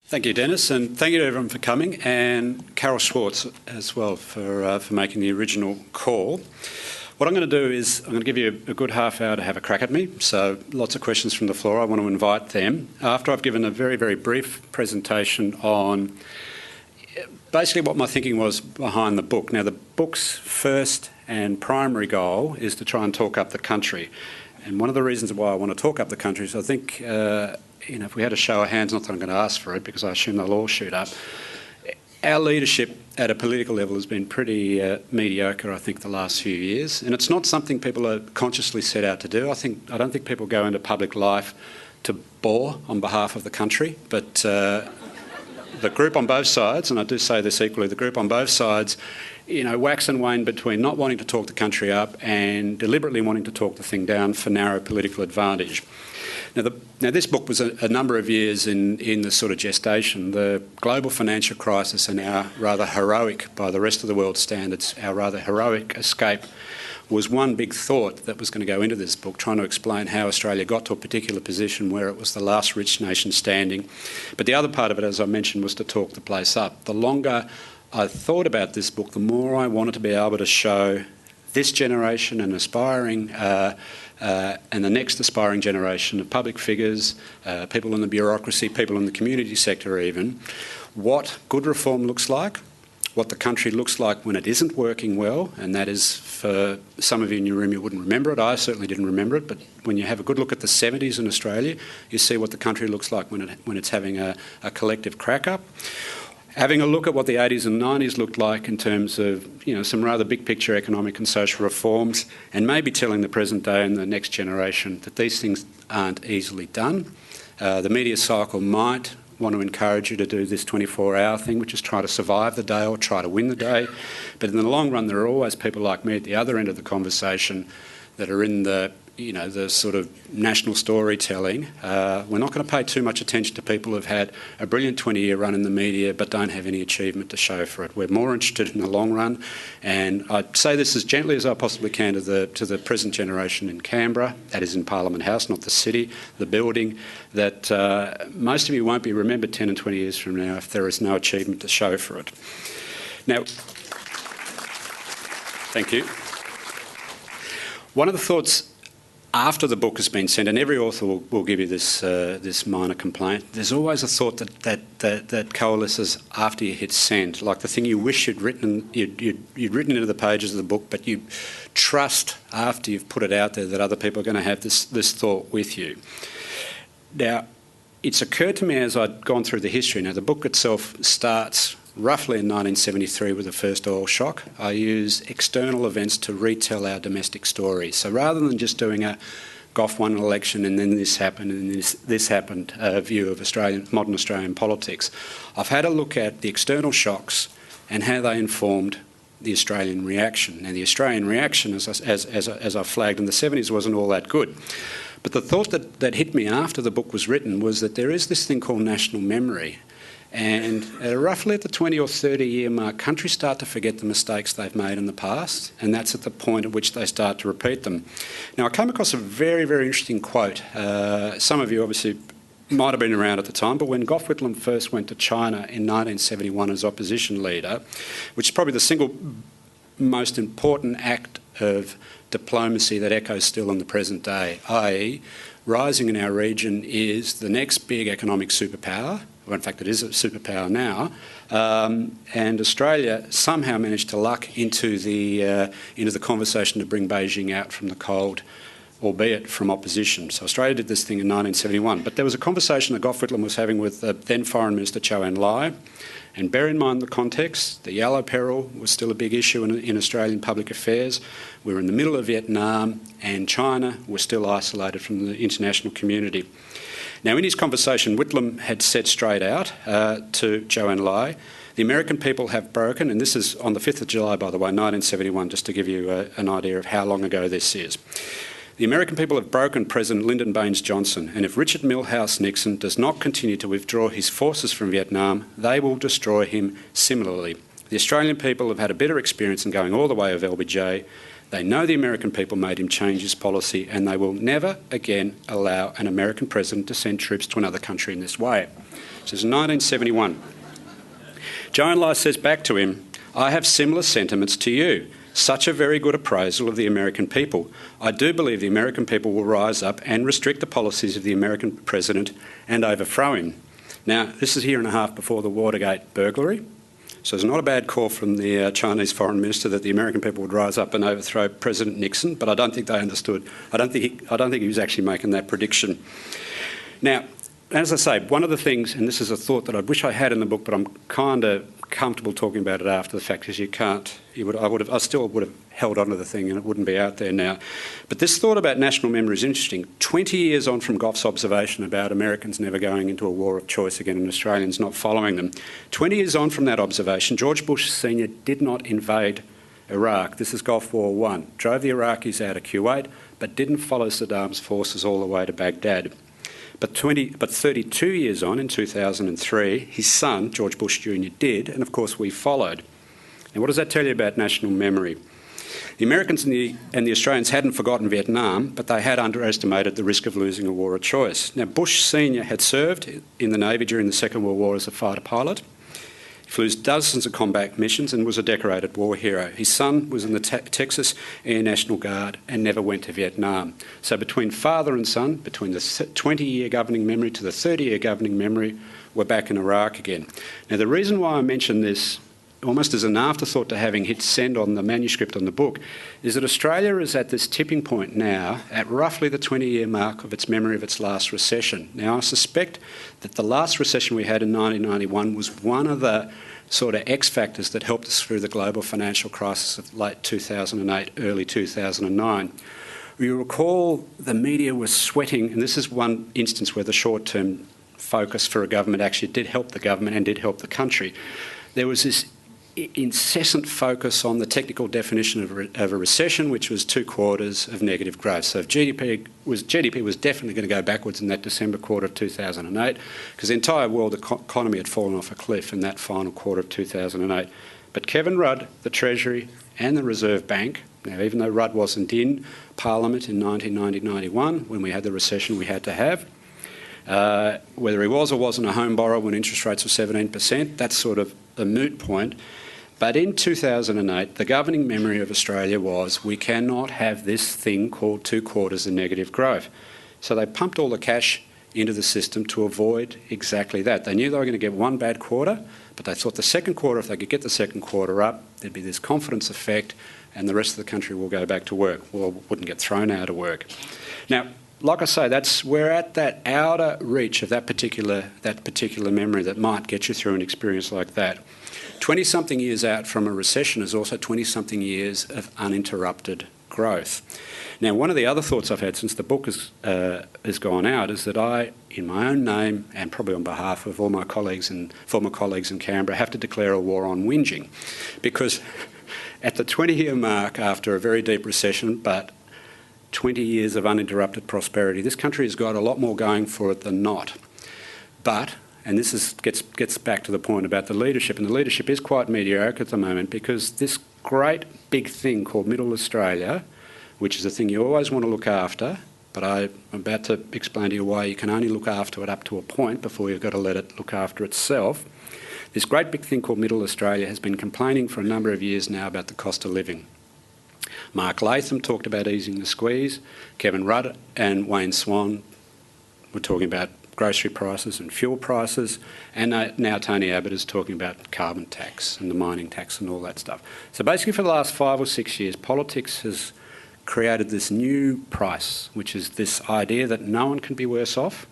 Thank you, Dennis, and thank you to everyone for coming, and Carol Schwartz as well for making the original call. What I'm going to do is I'm going to give you a good half hour to have a crack at me, so lots of questions from the floor. I want to invite them. After I've given a very, very brief presentation on basically what my thinking was behind the book. Now, the book's first and primary goal is to try and talk up the country. And one of the reasons why I want to talk up the country is I think if we had a show of hands, not that I'm going to ask for it because I assume they'll all shoot up, our leadership at a political level has been pretty mediocre, I think, the last few years. And it's not something people are consciously set out to do. I don't think people go into public life to bore on behalf of the country, but the group on both sides, and I do say this equally, the group on both sides, wax and wane between not wanting to talk the country up and deliberately wanting to talk the thing down for narrow political advantage. Now, this book was a number of years in the sort of gestation. The global financial crisis and our rather heroic, by the rest of the world's standards, our rather heroic escape was one big thought that was going to go into this book, trying to explain how Australia got to a particular position where it was the last rich nation standing. But the other part of it, as I mentioned, was to talk the place up. The longer I thought about this book, the more I wanted to be able to show this generation and aspiring and the next aspiring generation of public figures, people in the bureaucracy, people in the community sector even, what good reform looks like, what the country looks like when it isn't working well, and that is, for some of you in your room, you wouldn't remember it. I certainly didn't remember it, but when you have a good look at the 70s in Australia, you see what the country looks like when it's having a collective crack-up. Having a look at what the 80s and 90s looked like in terms of some rather big picture economic and social reforms, and maybe telling the present day and the next generation that these things aren't easily done. The media cycle might want to encourage you to do this 24-hour thing, which is try to survive the day or try to win the day. But in the long run, there are always people like me at the other end of the conversation that are in the sort of national storytelling. We're not going to pay too much attention to people who've had a brilliant 20-year run in the media but don't have any achievement to show for it. We're more interested in the long run, and I say this as gently as I possibly can to the present generation in Canberra, that is in Parliament House, not the city, the building, that most of you won't be remembered 10 and 20 years from now if there is no achievement to show for it. Now, thank you. One of the thoughts after the book has been sent, and every author will give you this minor complaint, there's always a thought that coalesces after you hit send, like the thing you wish you'd written into the pages of the book, but you trust after you've put it out there that other people are going to have this thought with you. Now, it's occurred to me as I'd gone through the history. Now, the book itself starts roughly in 1973 with the first oil shock. I use external events to retell our domestic story. So rather than just doing a Gough won an election and then this happened and this happened view of modern Australian politics, I've had a look at the external shocks and how they informed the Australian reaction. Now, the Australian reaction, as I flagged in the 70s, wasn't all that good. But the thought that hit me after the book was written was that there is this thing called national memory. And roughly at the 20 or 30 year mark, countries start to forget the mistakes they've made in the past, and that's at the point at which they start to repeat them. Now, I came across a very, very interesting quote. Some of you obviously might have been around at the time, but when Gough Whitlam first went to China in 1971 as opposition leader, which is probably the single most important act of diplomacy that echoes still in the present day, i.e. rising in our region is the next big economic superpower. Well, in fact, it is a superpower now, and Australia somehow managed to luck into the conversation to bring Beijing out from the cold, albeit from opposition. So Australia did this thing in 1971. But there was a conversation that Gough Whitlam was having with then Foreign Minister Zhou Enlai, and bear in mind the context. The yellow peril was still a big issue in Australian public affairs. We were in the middle of Vietnam, and China was still isolated from the international community. Now, in his conversation, Whitlam had said straight out to Zhou Enlai, the American people have broken, and this is on the 5th of July, by the way, 1971, just to give you an idea of how long ago this is. The American people have broken President Lyndon Baines Johnson, and if Richard Milhous Nixon does not continue to withdraw his forces from Vietnam, they will destroy him similarly. The Australian people have had a bitter experience in going all the way of LBJ. They know the American people made him change his policy, and they will never again allow an American president to send troops to another country in this way. This is 1971. Zhou Enlai says back to him, "I have similar sentiments to you. Such a very good appraisal of the American people. I do believe the American people will rise up and restrict the policies of the American president and overthrow him." Now, this is a year and a half before the Watergate burglary. So it's not a bad call from the Chinese foreign minister that the American people would rise up and overthrow President Nixon, but I don't think they understood. I don't think he was actually making that prediction. Now, as I say, one of the things, and this is a thought that I wish I had in the book, but I'm kind of comfortable talking about it after the fact, because you can't. I still would have held onto the thing, and it wouldn't be out there now. But this thought about national memory is interesting. 20 years on from Goff's observation about Americans never going into a war of choice again and Australians not following them, 20 years on from that observation, George Bush Sr. did not invade Iraq. This is Gulf War I. Drove the Iraqis out of Kuwait, but didn't follow Saddam's forces all the way to Baghdad. But 32 years on, in 2003, his son, George Bush Jr. did, and of course we followed. Now, what does that tell you about national memory? The Americans and the Australians hadn't forgotten Vietnam, but they had underestimated the risk of losing a war of choice. Now, Bush Sr. had served in the Navy during the Second World War as a fighter pilot. He flew dozens of combat missions and was a decorated war hero. His son was in the Texas Air National Guard and never went to Vietnam. So between father and son, between the 20-year governing memory to the 30-year governing memory, we're back in Iraq again. Now, the reason why I mention this, almost as an afterthought to having hit send on the manuscript on the book, is that Australia is at this tipping point now at roughly the 20-year mark of its memory of its last recession. Now, I suspect that the last recession we had in 1991 was one of the sort of X factors that helped us through the global financial crisis of late 2008, early 2009. You recall the media was sweating, and this is one instance where the short-term focus for a government actually did help the government and did help the country. There was this incessant focus on the technical definition of a recession, which was 2 quarters of negative growth. So if GDP was definitely going to go backwards in that December quarter of 2008, because the entire world economy had fallen off a cliff in that final quarter of 2008. But Kevin Rudd, the Treasury and the Reserve Bank, now even though Rudd wasn't in Parliament in 1990-91 when we had the recession we had to have, whether he was or wasn't a home borrower when interest rates were 17%, that's sort of a moot point. But in 2008, the governing memory of Australia was we cannot have this thing called 2 quarters of negative growth. So they pumped all the cash into the system to avoid exactly that. They knew they were going to get one bad quarter, but they thought the second quarter, if they could get the second quarter up, there'd be this confidence effect and the rest of the country will go back to work, or wouldn't get thrown out of work. Now, like I say, we're at that outer reach of that particular memory that might get you through an experience like that. 20-something years out from a recession is also 20-something years of uninterrupted growth. Now, one of the other thoughts I've had since the book has gone out is that I, in my own name and probably on behalf of all my colleagues and former colleagues in Canberra, have to declare a war on whinging, because at the 20-year mark after a very deep recession, but 20 years of uninterrupted prosperity, this country has got a lot more going for it than not. But, and this gets back to the point about the leadership, and the leadership is quite mediocre at the moment, because this great big thing called Middle Australia, which is a thing you always want to look after, but I'm about to explain to you why you can only look after it up to a point before you've got to let it look after itself. This great big thing called Middle Australia has been complaining for a number of years now about the cost of living. Mark Latham talked about easing the squeeze. Kevin Rudd and Wayne Swan were talking about grocery prices and fuel prices. And now Tony Abbott is talking about carbon tax and the mining tax and all that stuff. So basically for the last 5 or 6 years, politics has created this new price, which is this idea that no one can be worse off.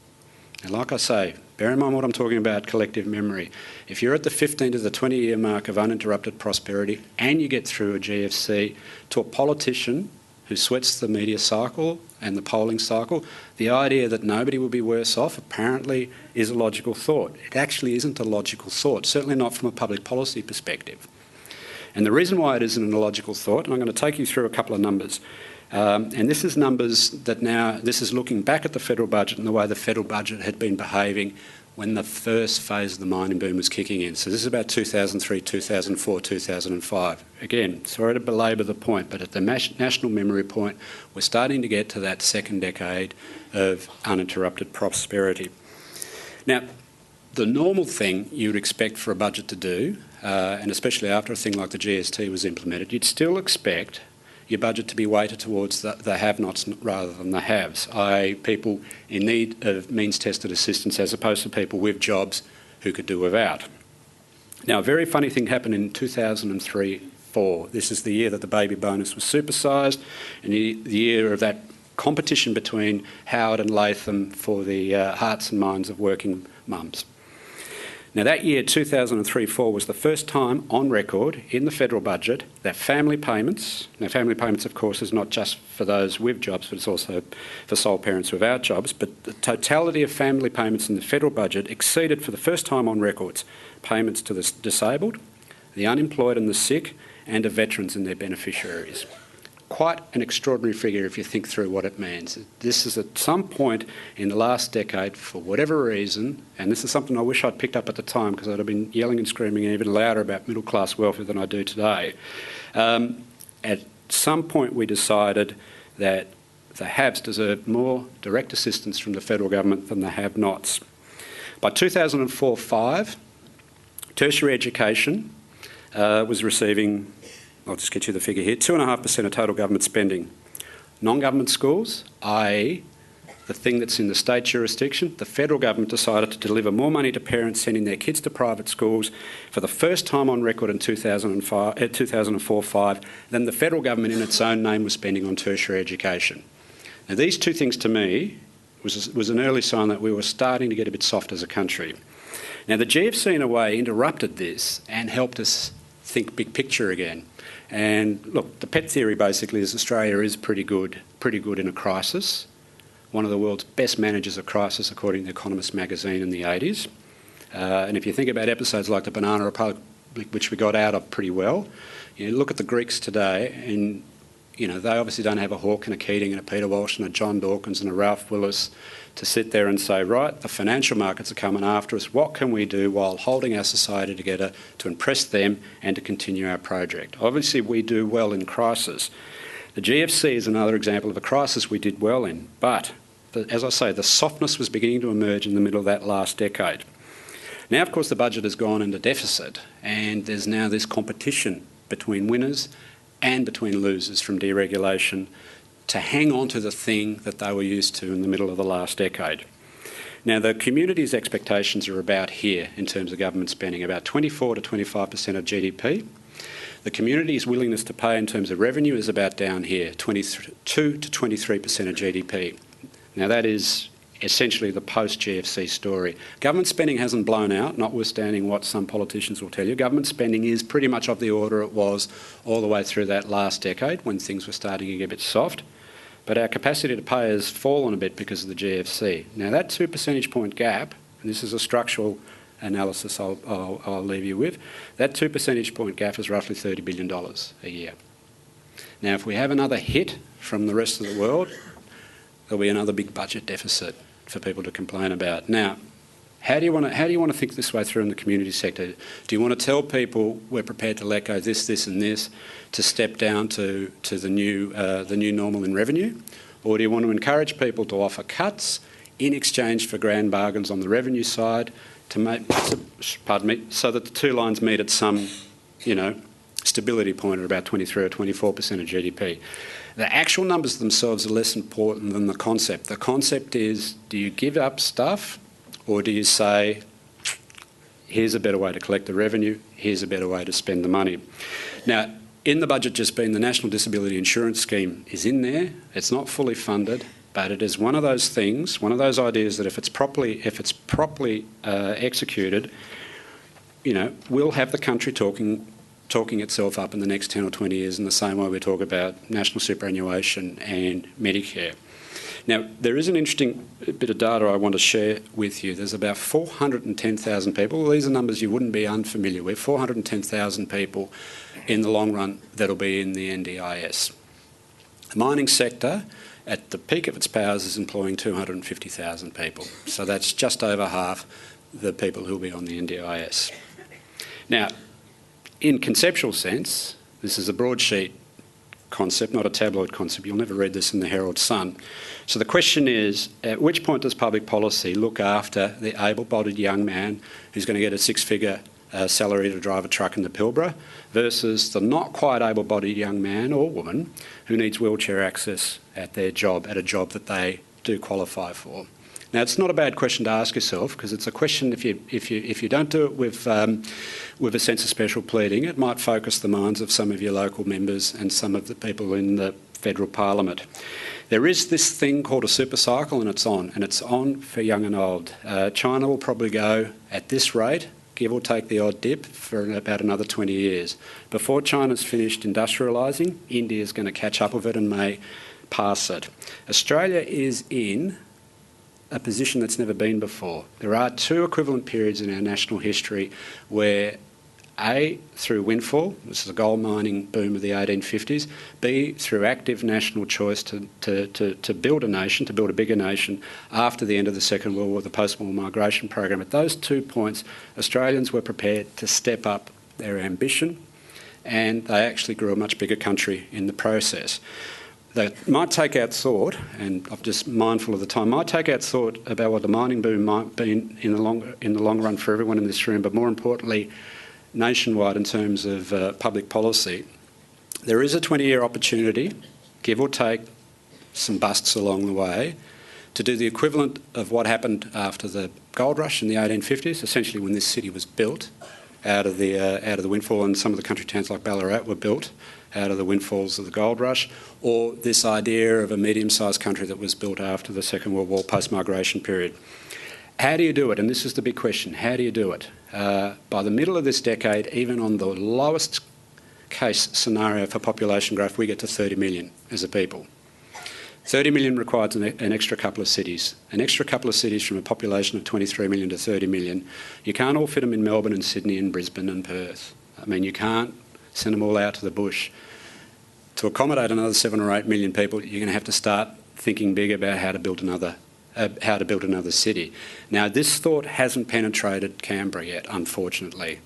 And like I say, bear in mind what I'm talking about, collective memory. If you're at the 15 to the 20-year mark of uninterrupted prosperity and you get through a GFC to a politician who sweats the media cycle and the polling cycle, the idea that nobody will be worse off apparently is a logical thought. It actually isn't a logical thought, certainly not from a public policy perspective. And the reason why it isn't a logical thought, and I'm going to take you through a couple of numbers, and this is numbers that now, this is looking back at the federal budget and the way the federal budget had been behaving when the first phase of the mining boom was kicking in. So this is about 2003, 2004, 2005. Again, sorry to belabour the point, but at the national memory point, we're starting to get to that second decade of uninterrupted prosperity. Now, the normal thing you would expect for a budget to do, and especially after a thing like the GST was implemented, you'd still expect your budget to be weighted towards the have-nots rather than the haves, i.e. people in need of means-tested assistance as opposed to people with jobs who could do without. Now, a very funny thing happened in 2003-04. This is the year that the baby bonus was supersised, and the year of that competition between Howard and Latham for the hearts and minds of working mums. Now, that year, 2003-04, was the first time on record in the federal budget that family payments, now family payments, of course, is not just for those with jobs, but it's also for sole parents without jobs, but the totality of family payments in the federal budget exceeded, for the first time on records, payments to the disabled, the unemployed and the sick, and of veterans and their beneficiaries. Quite an extraordinary figure if you think through what it means. This is at some point in the last decade, for whatever reason, and this is something I wish I'd picked up at the time because I'd have been yelling and screaming even louder about middle class welfare than I do today. At some point we decided that the haves deserved more direct assistance from the federal government than the have-nots. By 2004-05, tertiary education was receiving, I'll just get you the figure here, 2.5% of total government spending. Non-government schools, i.e. the thing that's in the state jurisdiction, the federal government decided to deliver more money to parents sending their kids to private schools for the first time on record in 2004-05 than the federal government in its own name was spending on tertiary education. Now, these two things to me was an early sign that we were starting to get a bit soft as a country. Now, the GFC in a way interrupted this and helped us think big picture again. And look, the pet theory basically is Australia is pretty good in a crisis. One of the world's best managers of crisis, according to Economist magazine in the 80s. And if you think about episodes like the Banana Republic, which we got out of pretty well, you look at the Greeks today and, you know, they obviously don't have a Hawke and a Keating and a Peter Walsh and a John Dawkins and a Ralph Willis to sit there and say, right, the financial markets are coming after us, what can we do while holding our society together to impress them and to continue our project? Obviously, we do well in crisis. The GFC is another example of a crisis we did well in, but, as I say, the softness was beginning to emerge in the middle of that last decade. Now, of course, the budget has gone into deficit, and there's now this competition between winners and between losers from deregulation to hang on to the thing that they were used to in the middle of the last decade. Now, the community's expectations are about here in terms of government spending, about 24 to 25% of GDP. The community's willingness to pay in terms of revenue is about down here, 22 to 23% of GDP. Now, that is essentially the post-GFC story. Government spending hasn't blown out, notwithstanding what some politicians will tell you. Government spending is pretty much of the order it was all the way through that last decade when things were starting to get a bit soft. But our capacity to pay has fallen a bit because of the GFC. Now, that 2 percentage point gap, and this is a structural analysis I'll leave you with, that 2 percentage point gap is roughly $30 billion a year. Now, if we have another hit from the rest of the world, there'll be another big budget deficit for people to complain about. Now, how do you want to think this way through in the community sector? Do you want to tell people we're prepared to let go this, this and this to step down to the new normal in revenue? Or do you want to encourage people to offer cuts in exchange for grand bargains on the revenue side to make, so that the two lines meet at some, stability point at about 23 or 24% of GDP? The actual numbers themselves are less important than the concept. The concept is, do you give up stuff, or do you say, here's a better way to collect the revenue, here's a better way to spend the money? Now, in the budget just been, the National Disability Insurance Scheme is in there. It's not fully funded, but it is one of those things, one of those ideas that if it's properly executed, we'll have the country talking itself up in the next 10 or 20 years in the same way we talk about national superannuation and Medicare. Now, there is an interesting bit of data I want to share with you. There's about 410,000 people. Well, these are numbers you wouldn't be unfamiliar with. 410,000 people in the long run that'll be in the NDIS. The mining sector, at the peak of its powers, is employing 250,000 people. So that's just over half the people who will be on the NDIS. Now, in conceptual sense, this is a broadsheet concept, not a tabloid concept. You'll never read this in the Herald Sun. So the question is, at which point does public policy look after the able-bodied young man who's going to get a six-figure salary to drive a truck in the Pilbara versus the not quite able-bodied young man or woman who needs wheelchair access at their job, at a job that they do qualify for? Now, it's not a bad question to ask yourself, because it's a question, if you don't do it with a sense of special pleading, it might focus the minds of some of your local members and some of the people in the federal parliament. There is this thing called a super cycle, and it's on for young and old. China will probably go at this rate, give or take the odd dip, for about another 20 years. Before China's finished industrialising, India is going to catch up with it and may pass it. Australia is in a position that's never been before. There are two equivalent periods in our national history where A, through windfall, this is the gold mining boom of the 1850s, B, through active national choice to build a nation, to build a bigger nation after the end of the Second World War, the post-war migration program. At those 2 points, Australians were prepared to step up their ambition, and they actually grew a much bigger country in the process. That might take out thought, and I'm just mindful of the time, might take out thought about what the mining boom might be in the long run for everyone in this room, but more importantly, nationwide in terms of public policy. There is a 20-year opportunity, give or take some busts along the way, to do the equivalent of what happened after the gold rush in the 1850s, essentially when this city was built out of the windfall, and some of the country towns like Ballarat were built out of the windfalls of the gold rush, or this idea of a medium-sized country that was built after the Second World War post-migration period. How do you do it? And this is the big question. How do you do it? By the middle of this decade, even on the lowest case scenario for population growth, we get to 30 million as a people. 30 million requires an extra couple of cities. An extra couple of cities from a population of 23 million to 30 million. You can't all fit them in Melbourne and Sydney and Brisbane and Perth. I mean, you can't send them all out to the bush. To accommodate another 7 or 8 million people, you're going to have to start thinking big about how to build another city. Now, this thought hasn't penetrated Canberra yet, unfortunately.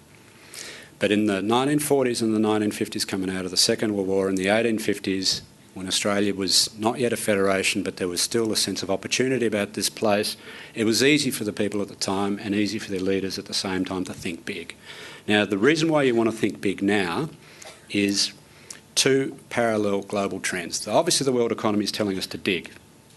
But in the 1940s and the 1950s, coming out of the Second World War, in the 1850s, when Australia was not yet a federation, but there was still a sense of opportunity about this place, it was easy for the people at the time and easy for their leaders at the same time to think big. Now, the reason why you want to think big now is two parallel global trends. Obviously, the world economy is telling us to dig,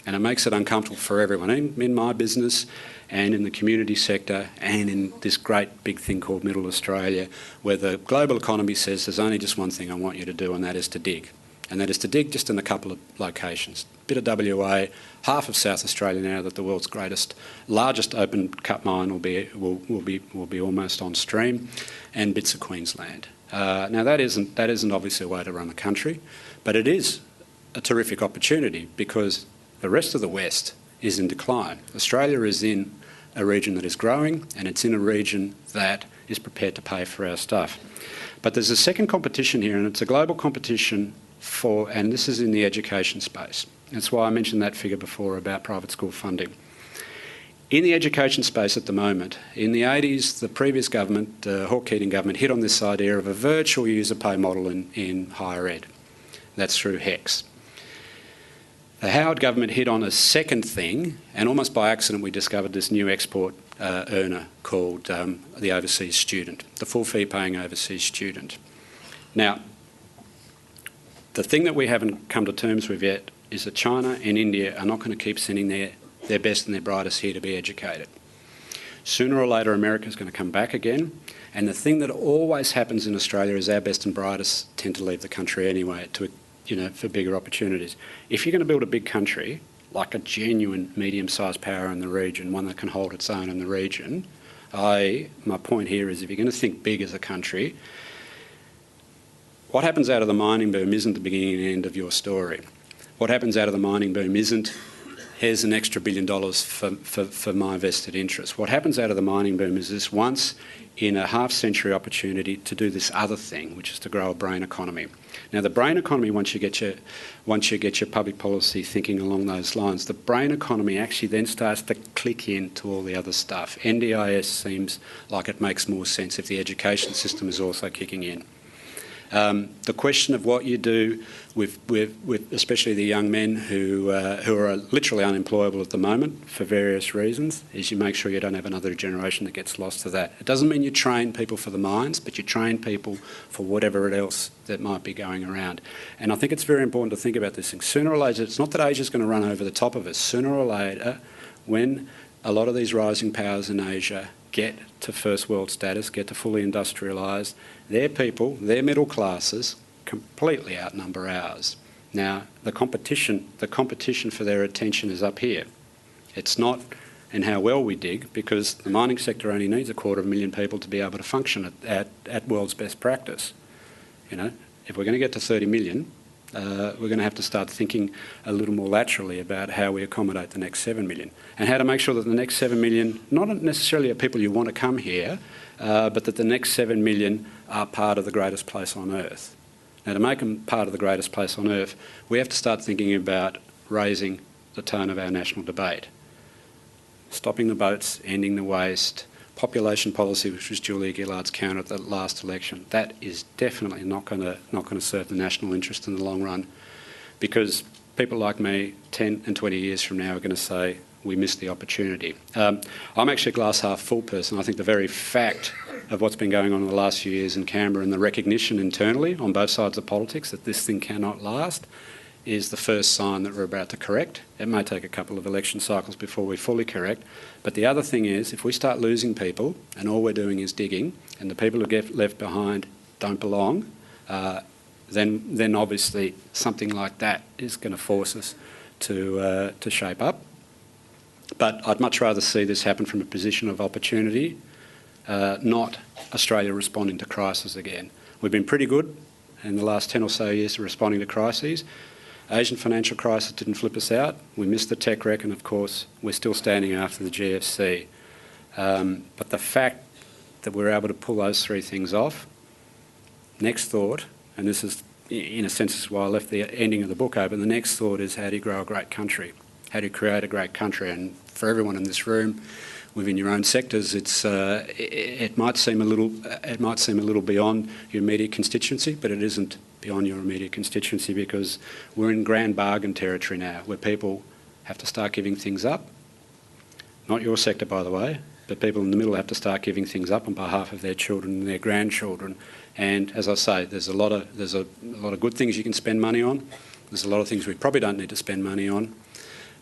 and it makes it uncomfortable for everyone, in my business and in the community sector and in this great big thing called Middle Australia, where the global economy says there's only just one thing I want you to do, and that is to dig. And that is to dig just in a couple of locations. A bit of WA, half of South Australia now that the world's largest open cut mine will be almost on stream, and bits of Queensland. Now that isn't obviously a way to run a country, but it is a terrific opportunity because the rest of the West is in decline. Australia is in a region that is growing, and it's in a region that is prepared to pay for our stuff. But there's a second competition here, and it's a global competition and this is in the education space. That's why I mentioned that figure before about private school funding. In the education space at the moment, in the 80s, the previous government, Hawke-Keating government, hit on this idea of a virtual user pay model in higher ed. That's through HECS. The Howard government hit on a second thing, and almost by accident we discovered this new export earner called the overseas student, the full fee paying overseas student. Now, the thing that we haven't come to terms with yet is that China and India are not going to keep sending their best and their brightest here to be educated. Sooner or later, America's going to come back again, and the thing that always happens in Australia is our best and brightest tend to leave the country anyway for bigger opportunities. If you're going to build a big country, like a genuine medium-sized power in the region, one that can hold its own in the region, my point here is if you're going to think big as a country, what happens out of the mining boom isn't the beginning and end of your story. What happens out of the mining boom isn't here's an extra $1 billion for my vested interest. What happens out of the mining boom is this once in a half-century opportunity to do this other thing, which is to grow a brain economy. Now, the brain economy, once you get your public policy thinking along those lines, the brain economy actually then starts to click into all the other stuff. NDIS seems like it makes more sense if the education system is also kicking in. The question of what you do with especially the young men who are literally unemployable at the moment for various reasons is you make sure you don't have another generation that gets lost to that. It doesn't mean you train people for the mines, but you train people for whatever else that might be going around. And I think it's very important to think about this thing. Sooner or later, it's not that Asia is going to run over the top of us. Sooner or later, when a lot of these rising powers in Asia get to first world status, get to fully industrialised, their people, their middle classes, completely outnumber ours. Now, the competition for their attention is up here. It's not in how well we dig, because the mining sector only needs 250,000 people to be able to function at world's best practice. You know, if we're going to get to 30 million, we're going to have to start thinking a little more laterally about how we accommodate the next 7 million and how to make sure that the next 7 million, not necessarily are people who want to come here, but that the next 7 million are part of the greatest place on earth. Now, to make them part of the greatest place on earth, we have to start thinking about raising the tone of our national debate. Stopping the boats, ending the waste, population policy, which was Julia Gillard's counter at the last election, that is definitely not going to serve the national interest in the long run, because people like me 10 and 20 years from now are going to say we missed the opportunity. I'm actually a glass half full person. I think the very fact of what's been going on in the last few years in Canberra and the recognition internally on both sides of politics that this thing cannot last is the first sign that we're about to correct. It may take a couple of election cycles before we fully correct. But the other thing is, if we start losing people and all we're doing is digging and the people who get left behind don't belong, then obviously something like that is going to force us to shape up. But I'd much rather see this happen from a position of opportunity, not Australia responding to crisis again. We've been pretty good in the last 10 or so years of responding to crises. Asian financial crisis didn't flip us out. We missed the tech wreck, and of course we're still standing after the GFC. But the fact that we're able to pull those three things off, next thought, and this is in a sense is why I left the ending of the book open, the next thought is how do you grow a great country? How do you create a great country? And for everyone in this room, within your own sectors, it might seem a little beyond your immediate constituency, but it isn't beyond your immediate constituency, because we're in grand bargain territory now, where people have to start giving things up. Not your sector, by the way, but people in the middle have to start giving things up on behalf of their children and their grandchildren. And as I say, there's a lot of good things you can spend money on. There's a lot of things we probably don't need to spend money on,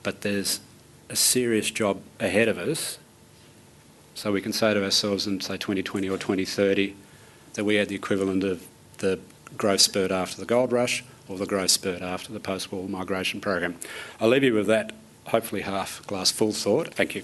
but there's a serious job ahead of us. So we can say to ourselves in, say, 2020 or 2030 that we had the equivalent of the growth spurt after the gold rush or the growth spurt after the post-war migration program. I'll leave you with that, hopefully half glass full thought. Thank you.